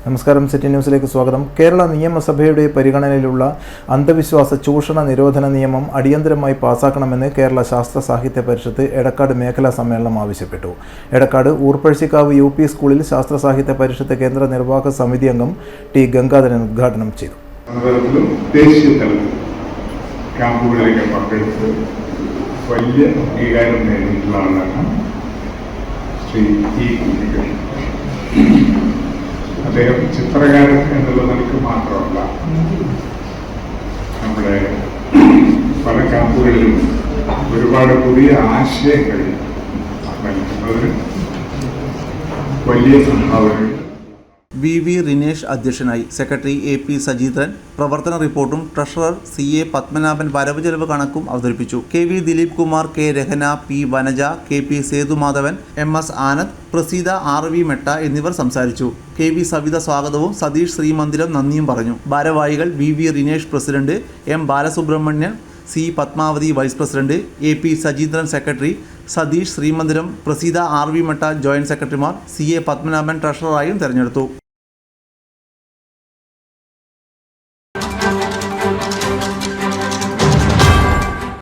നമസ്കാരം. സിറ്റി ന്യൂസിലേക്ക് സ്വാഗതം. കേരള നിയമസഭയുടെ പരിഗണനയിലുള്ള അന്ധവിശ്വാസ ചൂഷണ നിരോധന നിയമം അടിയന്തരമായി പാസാക്കണമെന്ന് കേരള ശാസ്ത്ര സാഹിത്യ പരിഷത്ത് എടക്കാട് മേഖലാ സമ്മേളനം ആവശ്യപ്പെട്ടു. എടക്കാട് ഊർപ്പഴശ്ശിക്കാവ് UP സ്കൂളിൽ ശാസ്ത്ര സാഹിത്യ പരിഷത്ത് കേന്ദ്ര നിർവാഹക സമിതി അംഗം ടി ഗംഗാധരൻ ഉദ്ഘാടനം ചെയ്തു. ക്യാമ്പുകളിലേക്ക് പങ്കെടുത്ത് വലിയ അംഗീകാരം നേടിയിട്ടുള്ള ആളാണ് ശ്രീ ഇ കുഞ്ഞിക്കൽ. അദ്ദേഹം ചിത്രകാരൻ എന്നുള്ള നിലയ്ക്ക് മാത്രമല്ല, നമ്മുടെ പല ക്യാമ്പുകളിലും ഒരുപാട് പുതിയ ആശയങ്ങൾ നൽകുന്നതിന് വലിയ സംഭാവനകൾ. VV റിനേഷ് അധ്യക്ഷനായി. സെക്രട്ടറി AP സജീന്ദ്രൻ പ്രവർത്തന റിപ്പോർട്ടും ട്രഷറർ CA പത്മനാഭൻ വരവ് ചെലവ് കണക്കും അവതരിപ്പിച്ചു. KV Dileep Kumar, K Rahana, P Vanaja, KP Sethumadhavan, MS Anand, Praseetha, RV മെട്ട എന്നിവർ സംസാരിച്ചു. KV സവിത സ്വാഗതവും സതീഷ് ശ്രീമന്ദിരം നന്ദിയും പറഞ്ഞു. ഭാരവാഹികൾ VV Rinesh president, M Balasubramanian, C Padmavathi vice president, AP Sajeendran secretary, Satheesh Sreemandiram, Praseetha, RV Metta joint സെക്രട്ടറിമാർ, CA പത്മനാഭൻ ട്രഷററായും തെരഞ്ഞെടുത്തു.